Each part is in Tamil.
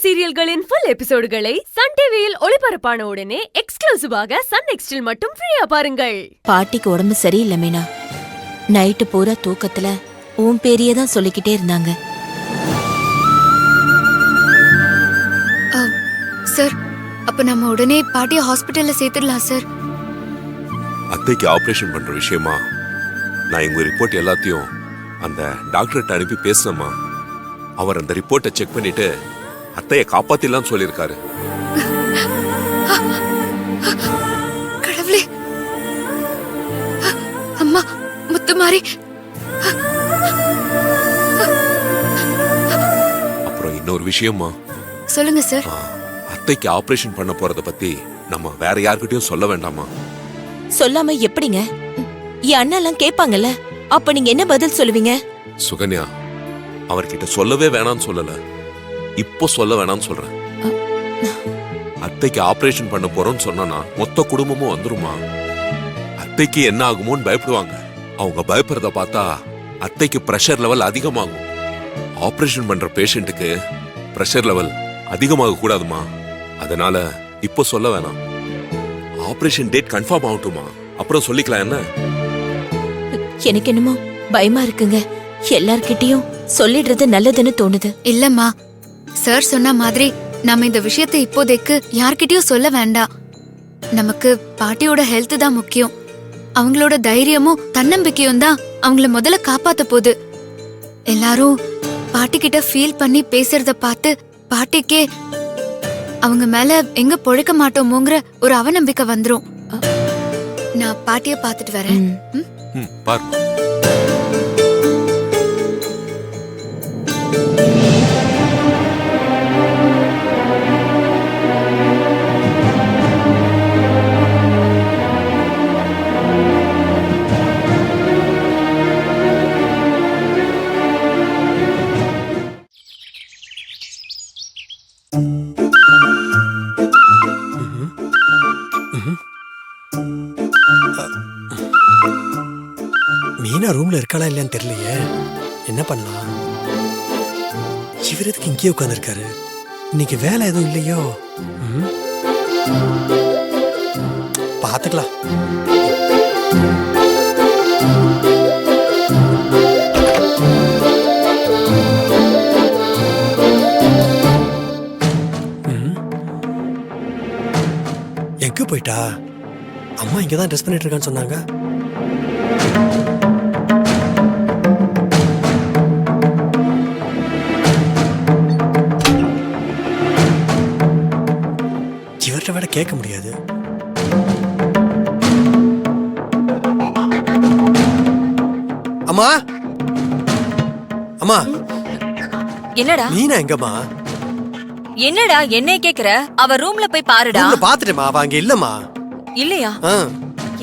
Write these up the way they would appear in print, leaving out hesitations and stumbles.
சீரியல்களின் ஃபுல் எபிசோடுகளை சன் டிவியில் ஒளிபரப்பான உடனே எக்ஸ்க்ளூசிவாக சன் நெக்ஸ்டில் மட்டும் ஃப்ரீயா பாருங்கள். பாட்டிக்கு உடம்பு சரியில்லை மீனா. நைட்டு பூரா தூக்கத்துல உன் பேரையே தான் சொல்லிக்கிட்டே இருந்தாங்க. சார், அப்ப நம்ம உடனே பாட்டிய ஹாஸ்பிட்டல்ல சேர்த்துடலாம் சார். அத்தைக்கு ஆபரேஷன் பண்ற விஷயமா நான் எங்க ரிப்போர்ட் எல்லாத்தையும் அந்த டாக்டர்கிட்ட அனுப்பி பேசினமா. அவர் அந்த ரிப்போர்ட்டை செக் பண்ணிட்டு அத்தையை காப்பாத்திடலாம் சொல்லியிருக்காரு. கடவுளே, அம்மா முத்துமாரி. அப்புறம் இன்னொரு விஷயமா. சொல்லுங்க சார். அத்தைக்கு ஆபரேஷன் பண்ண போறத பத்தி நம்ம வேற யார்கிட்டயும் சொல்ல வேண்டாமா? சொல்லாம எப்படிங்க? என் அண்ணா எல்லாம் கேட்பாங்கல்ல, அப்ப நீங்க என்ன பதில் சொல்லுவீங்க? சுகன்யா, அவர்கிட்ட சொல்லவே வேணாம்னு சொல்லல, இப்போ சொல்ல வேணாம்னு சொல்றேன். அத்தைக்கு ஆபரேஷன் பண்ண போறோம்னு சொன்னா மொத்த குடும்பமும் வந்துருமா? அத்தைக்கு என்ன ஆகுமோன்னு பயப்படுவாங்க. அவங்க பயப்படுறத பார்த்தா அத்தைக்கு பிரஷர் லெவல் அதிகமாகும். ஆபரேஷன் பண்ற பேஷண்ட்டுக்கு பிரஷர் லெவல் அதிகமாக கூடாதுமா. அதனால இப்போ சொல்ல வேணாம். ஆபரேஷன் டேட் கன்ஃபார்ம் ஆகட்டுமா, அப்புறம் சொல்லிக்கலாம். என்ன? எனக்கு என்னமோ பயமா இருக்குங்க. எல்லார்கிட்டயும் சொல்லிடுறது நல்லதுன்னு தோணுது. இல்லம்மா, சார் சொன்ன மாதிரி நாம இந்த விஷயத்தை இப்போதைக்கு யார்கிட்டயும் சொல்ல வேண்டாம். நமக்கு பாட்டியோட ஹெல்த் தான் முக்கியம். அவங்களோட தைரியமும் தன்னம்பிக்கையும் தான் அவங்கள முதல்ல காப்பாத்த போகுது. எல்லாரும் பாட்டி கிட்ட ஃபீல் பண்ணி பேசுறத பார்த்து பாட்டிக்கே அவங்க மேல எங்க பொழைக்க மாட்டோமோங்கிற ஒரு அவநம்பிக்கை வந்துரும். நான் பாட்டிய பாத்துட்டு வரேன். பாருமா. மீனா ரூம்ல இருக்காளா இல்லையான்னு தெரியலையே. என்ன பண்ணலாம்? இவர் எதுக்கு இங்கேயே உட்காந்துருக்காரு? இன்னைக்கு வேலை எதுவும் இல்லையோ? பாத்துக்கலாம். எங்க போயிட்டா? அம்மா இங்கதான் ட்ரெஸ் பண்ணிட்டு இருக்கான்னு சொன்னாங்க. இவர்கிட்ட விட கேட்க முடியாது. அம்மா, அம்மா. என்னடா? மீனா எங்கம்மா? என்னடா என்னைய கேக்குற? அவ ரூம்ல போய் பாருடா. ரூம்ல பாத்துட்டேமா, அவ அங்க இல்லம்மா. இல்லையா?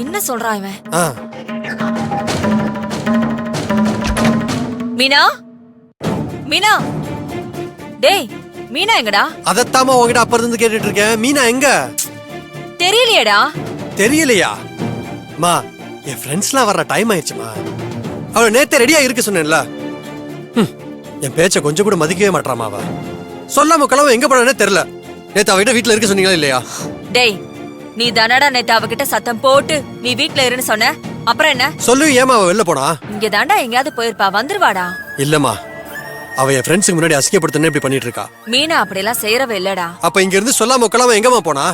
என்ன சொல்றான் இவன்? மீனா, மீனா, டேய் மீனா எங்கடா? அதத்தாமா உங்ககிட்ட அப்ப இருந்து கேட்டுட்டு இருக்கேன். மீனா எங்க? தெரியலையேடா. தெரியலையா? மா, என் ஃப்ரெண்ட்ஸ்லாம் வர்ற டைம் ஆயிடுச்சுமா. அவள நேத்தே ரெடியா இருக்க சொன்னேன்ல. என் பேச்ச கொஞ்சம் கூட மதிக்கவே மாட்டாமா அவ. சொல்லாம கிளம்ப எங்க போனே தெரியல. நேத்து அவகிட்ட வீட்டுல இருக்க சொன்னீங்களா இல்லையா? டேய், நீ தானடா நேத்து அவகிட்ட சத்தம் போட்டு நீ வீட்டுல இருன்னு சொன்ன. அப்புறம் என்ன சொல்லு? ஏமா அவ வெளில போனா? இங்க தாண்டா எங்கயாவது போயிருப்பா. வந்துருவாடா. இல்லம்மா, அவ என் ஃப்ரெண்ட்ஸுக்கு முன்னாடி அசிங்கப்படுத்தனே இப்படி பண்ணிட்டு இருக்கா. மீனா அப்படியெல்லாம் செய்யறவ இல்லடா. அப்ப இங்க இருந்து சொல்லாம கிளம்ப எங்கம்மா போனா?